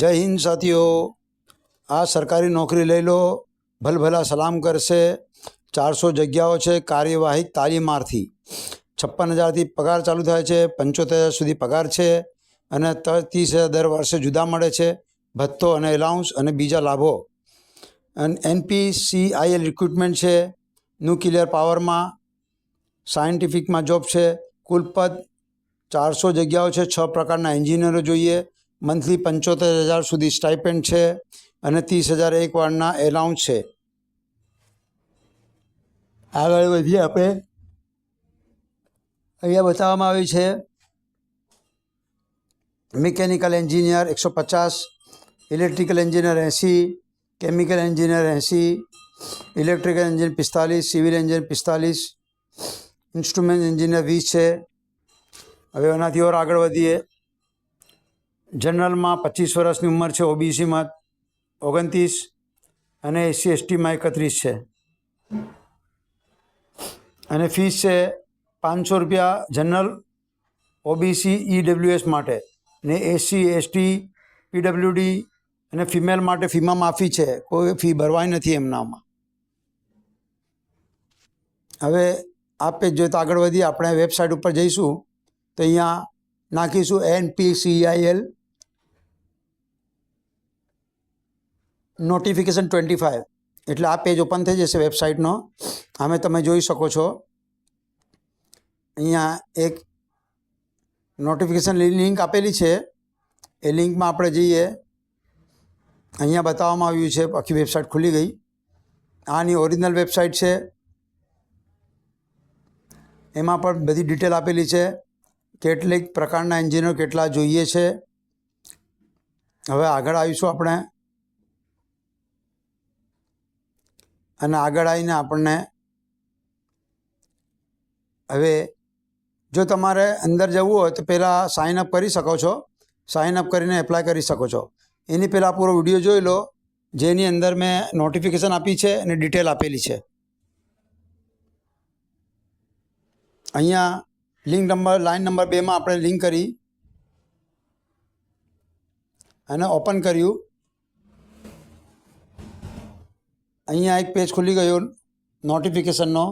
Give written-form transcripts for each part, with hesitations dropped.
જય હિન્દ સાથીઓ। આ સરકારી નોકરી લઈ લો, ભલભલા સલામ કરશે। 400 જગ્યાઓ છે કાર્યવાહી તાલીમાર્થી। 56,000થી પગાર ચાલુ થાય છે, 75,000 સુધી પગાર છે અને 30,000 દર વર્ષે જુદા મળે છે, ભથ્થો અને એલાઉન્સ અને બીજા લાભો। અને NPCIL રિક્રુટમેન્ટ છે। ન્યુક્લિયર પાવરમાં સાયન્ટિફિકમાં જોબ છે। કુલ પદ 400 જગ્યાઓ છે। 6 પ્રકારના એન્જિનિયરો જોઈએ। મંથલી 75,000 સુધી સ્ટાઇપેન્ડ છે અને 30,000 એક વારના એલાઉન્સ છે। આગળ વધીએ આપણે। અહીંયા બતાવવામાં આવ્યું છે mechanical engineer 150, electrical engineer 80, chemical engineer 80, electrical engineer 45, civil engineer 45, instrument engineer 20 છે। હવે એનાથી ઓર આગળ વધીએ। જનરલમાં 25 વર્ષની ઉંમર છે, OBCમાં 29 અને SC/STમાં 31 છે અને ફીસ છે ₹500 જનરલ, OBC EWS માટે ને SC/ST PWD અને ફિમેલ માટે ફીમાં માફી છે, કોઈ ફી ભરવાની નથી એમનામાં। હવે આ પેજ જોઈએ તો આગળ વધીએ। આપણે વેબસાઇટ ઉપર જઈશું તો અહીંયા નાખીશું NPCIL નોટિફિકેશન 25 એટલે આ પેજ ઓપન થઈ જશે વેબસાઇટનો। આમે તમે જોઈ શકો છો અહીંયા એક નોટિફિકેશન લિંક આપેલી છે। એ લિંકમાં આપણે જઈએ। અહીંયા બતાવવામાં આવ્યું છે, આખી વેબસાઇટ ખુલી ગઈ। આની ઓરિજિનલ વેબસાઇટ છે, એમાં પણ બધી ડિટેલ આપેલી છે, કેટલીક પ્રકારના એન્જિનિયર કેટલા જોઈએ છે। હવે આગળ આવીશું આપણે અને આગળ આવીને આપણને હવે જો તમારે અંદર જવું હોય તો પહેલાં સાઇનઅપ કરી શકો છો। સાઇનઅપ કરીને એપ્લાય કરી શકો છો। એની પહેલાં પૂરો વિડીયો જોઈ લો, જેની અંદર મેં નોટિફિકેશન આપી છે અને ડિટેલ આપેલી છે। અહીંયા લાઇન નંબર 2માં આપણે લિંક કરી અને ઓપન કર્યું। અહીંયા એક પેજ ખુલી ગયો નોટિફિકેશનનો।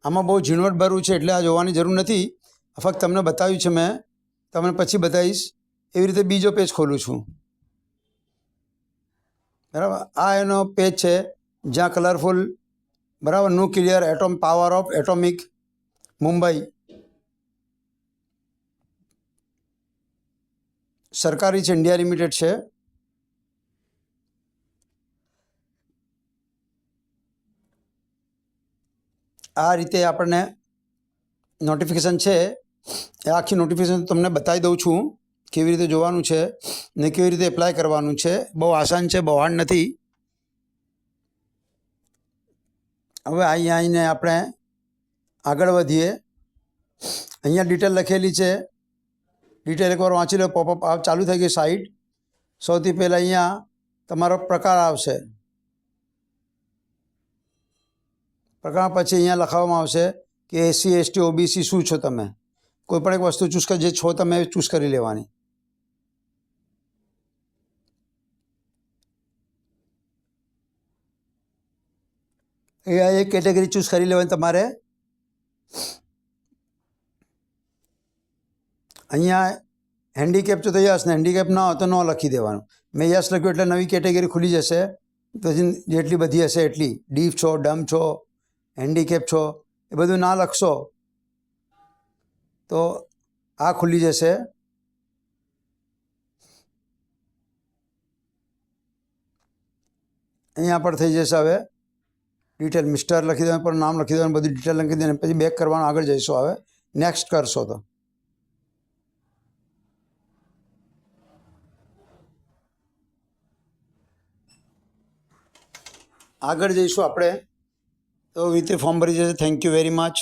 આમાં બહુ ઝીણવટ ભરવું છે એટલે આ જોવાની જરૂર નથી, ફક્ત તમને બતાવ્યું છે મેં, તમને પછી બતાવીશ। એવી રીતે બીજો પેજ ખોલું છું, બરાબર। આ એનો પેજ છે જ્યાં કલરફુલ, બરાબર, nuclear atom power of atomic Mumbai સરકારી છે, ઇન્ડિયા લિમિટેડ છે। આ રીતે આપણને નોટિફિકેશન છે। એ આખી નોટિફિકેશન તમને બતાવી દઉં છું કેવી રીતે જોવાનું છે ને કેવી રીતે એપ્લાય કરવાનું છે। બહુ આસાન છે, બહુ હાર્ડ નથી। હવે અહીંયા આવીને આપણે આગળ વધીએ। અહીંયા ડિટેલ લખેલી છે, ડિટેલ એકવાર વાંચી લો। પોપઅપ ચાલુ થઈ ગઈ સાઇટ। સૌથી પહેલાં અહીંયા તમારો પ્રકાર આવશે, પ્રકાર પછી અહીંયા લખવામાં આવશે કે SC/ST OBC શું છો તમે। કોઈ પણ એક વસ્તુ ચૂઝ કરી, જે છો તમે ચૂઝ કરી લેવાની। એ એક કેટેગરી ચૂઝ કરી લેવાની તમારે। અહીંયા હેન્ડીકેપ તો યસ ને, હેન્ડીકેપ ના હોય તો ન લખી દેવાનું। મેં યસ લખ્યું એટલે નવી કેટેગરી ખુલી જશે, પછી જેટલી બધી હશે એટલી। ડીફ છો, ડમ છો, હેન્ડીકેપ છો, એ બધું ના લખશો તો આ ખુલી જશે। અહીંયા પર થઈ જશે। હવે ડિટેલ મિસ્ટર લખી દેવાનું, પણ નામ લખી દેવાનું, બધી ડિટેલ લખી દેવાની, પછી બેક કરવાનું, આગળ જઈશું। હવે નેક્સ્ટ કરશો તો આગળ જઈશું આપણે। તો રીતે ફોર્મ ભરી જશે। Thank you very much.